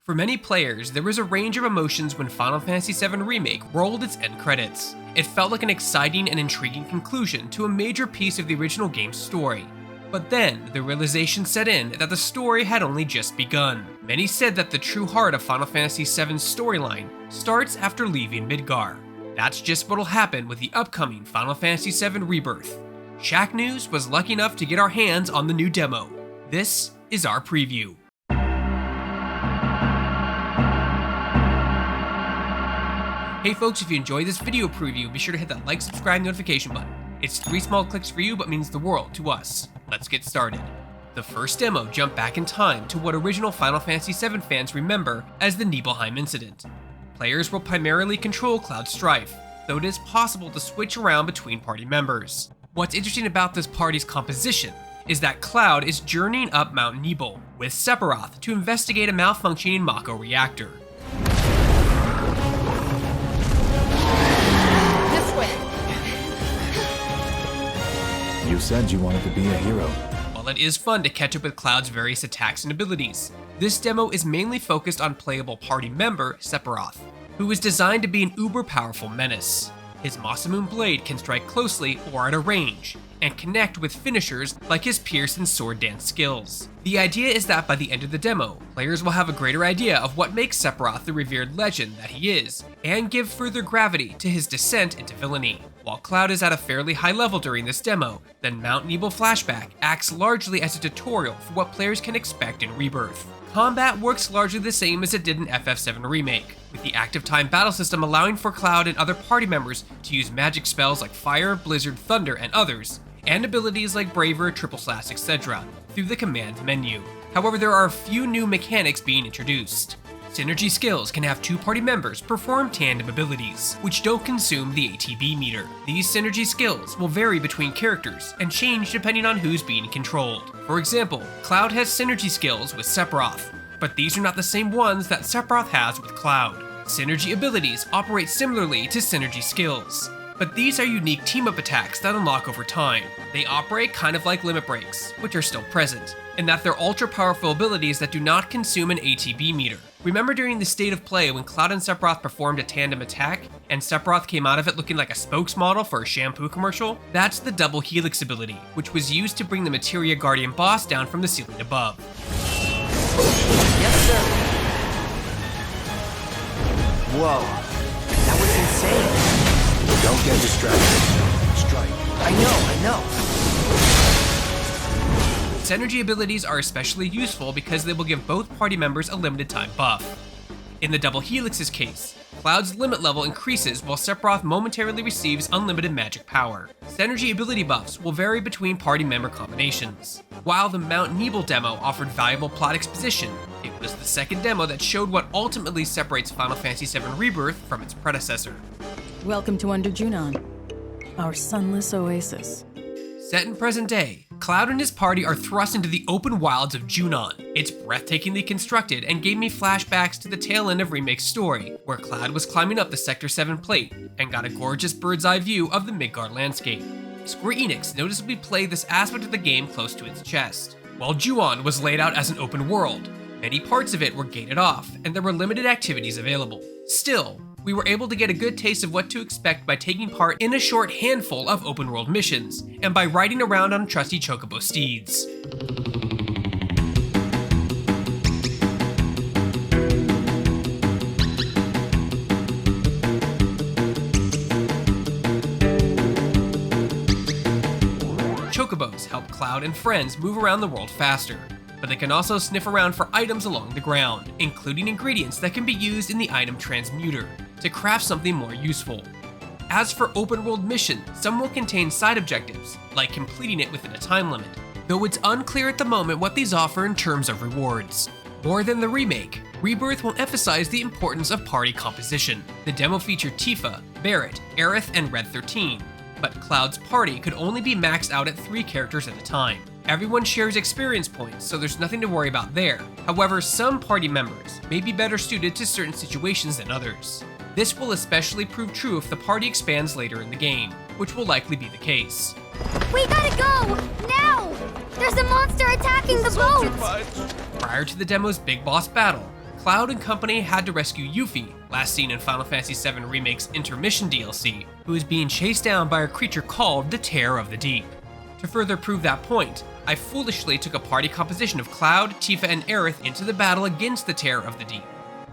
For many players, there was a range of emotions when Final Fantasy VII Remake rolled its end credits. It felt like an exciting and intriguing conclusion to a major piece of the original game's story. But then, the realization set in that the story had only just begun. Many said that the true heart of Final Fantasy VII's storyline starts after leaving Midgar. That's just what'll happen with the upcoming Final Fantasy VII Rebirth. Shacknews was lucky enough to get our hands on the new demo. This is our preview. Hey folks, if you enjoyed this video preview, be sure to hit that like, subscribe, notification button. It's 3 small clicks for you, but means the world to us. Let's get started. The first demo jumped back in time to what original Final Fantasy VII fans remember as the Nibelheim Incident. Players will primarily control Cloud Strife, though it is possible to switch around between party members. What's interesting about this party's composition is that Cloud is journeying up Mount Nibel with Sephiroth to investigate a malfunctioning Mako reactor. You said you wanted to be a hero. While it is fun to catch up with Cloud's various attacks and abilities, this demo is mainly focused on playable party member Sephiroth, who is designed to be an uber-powerful menace. His Masamune blade can strike closely or at a range, and connect with finishers like his pierce and sword dance skills. The idea is that by the end of the demo, players will have a greater idea of what makes Sephiroth the revered legend that he is, and give further gravity to his descent into villainy. While Cloud is at a fairly high level during this demo, the Mount Nibel flashback acts largely as a tutorial for what players can expect in Rebirth. Combat works largely the same as it did in FF7 Remake, with the active time battle system allowing for Cloud and other party members to use magic spells like Fire, Blizzard, Thunder, and others, and abilities like Braver, Triple Slash, etc. through the command menu. However, there are a few new mechanics being introduced. Synergy skills can have 2 party members perform tandem abilities, which don't consume the ATB meter. These synergy skills will vary between characters and change depending on who's being controlled. For example, Cloud has synergy skills with Sephiroth, but these are not the same ones that Sephiroth has with Cloud. Synergy abilities operate similarly to synergy skills, but these are unique team-up attacks that unlock over time. They operate kind of like limit breaks, which are still present, in that they're ultra-powerful abilities that do not consume an ATB meter. Remember during the state of play when Cloud and Sephiroth performed a tandem attack, and Sephiroth came out of it looking like a spokesmodel for a shampoo commercial? That's the Double Helix ability, which was used to bring the Materia Guardian boss down from the ceiling above. Yes, sir. Whoa, that was insane. Don't get distracted. Strike. I know. Synergy abilities are especially useful because they will give both party members a limited time buff. In the Double Helix's case, Cloud's limit level increases while Sephiroth momentarily receives unlimited magic power. Synergy ability buffs will vary between party member combinations. While the Mount Nibel demo offered valuable plot exposition, it was the second demo that showed what ultimately separates Final Fantasy VII Rebirth from its predecessor. Welcome to Under Junon, our sunless oasis. Set in present day, Cloud and his party are thrust into the open wilds of Junon. It's breathtakingly constructed and gave me flashbacks to the tail end of Remake's story, where Cloud was climbing up the Sector 7 plate and got a gorgeous bird's eye view of the Midgar landscape. Square Enix noticeably played this aspect of the game close to its chest. While Junon was laid out as an open world, many parts of it were gated off, and there were limited activities available. Still, we were able to get a good taste of what to expect by taking part in a short handful of open world missions, and by riding around on trusty chocobo steeds. Chocobos help Cloud and friends move around the world faster, but they can also sniff around for items along the ground, including ingredients that can be used in the item transmuter to craft something more useful. As for open world missions, some will contain side objectives, like completing it within a time limit, though it's unclear at the moment what these offer in terms of rewards. More than the remake, Rebirth will emphasize the importance of party composition. The demo featured Tifa, Barret, Aerith, and Red 13, but Cloud's party could only be maxed out at 3 characters at a time. Everyone shares experience points, so there's nothing to worry about there. However, some party members may be better suited to certain situations than others. This will especially prove true if the party expands later in the game, which will likely be the case. We gotta go! Now! There's a monster attacking the boat! Prior to the demo's big boss battle, Cloud and company had to rescue Yuffie, last seen in Final Fantasy VII Remake's Intermission DLC, who is being chased down by a creature called the Terror of the Deep. To further prove that point, I foolishly took a party composition of Cloud, Tifa, and Aerith into the battle against the Terror of the Deep.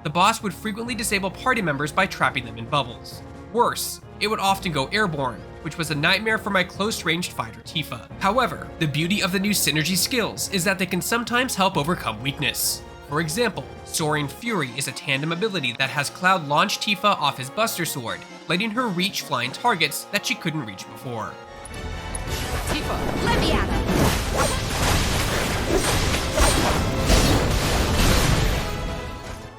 The boss would frequently disable party members by trapping them in bubbles. Worse, it would often go airborne, which was a nightmare for my close-ranged fighter Tifa. However, the beauty of the new synergy skills is that they can sometimes help overcome weakness. For example, Soaring Fury is a tandem ability that has Cloud launch Tifa off his Buster Sword, letting her reach flying targets that she couldn't reach before. Tifa, let me at him!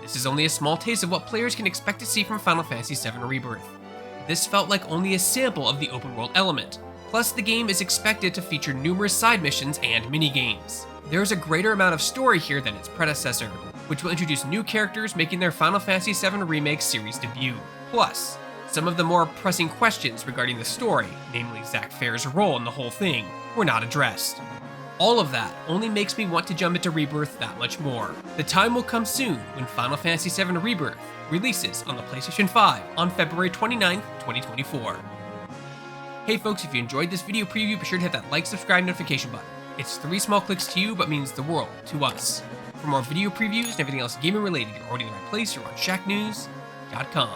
This is only a small taste of what players can expect to see from Final Fantasy VII Rebirth. This felt like only a sample of the open world element, plus the game is expected to feature numerous side missions and minigames. There is a greater amount of story here than its predecessor, which will introduce new characters making their Final Fantasy VII Remake series debut. Plus, some of the more pressing questions regarding the story, namely Zack Fair's role in the whole thing, were not addressed. All of that only makes me want to jump into Rebirth that much more. The time will come soon when Final Fantasy VII Rebirth releases on the PlayStation 5 on February 29th, 2024. Hey folks, if you enjoyed this video preview, be sure to hit that like, subscribe, notification button. It's 3 small clicks to you, but means the world to us. For more video previews and everything else gaming related, you're already in the right place. You're on Shacknews.com.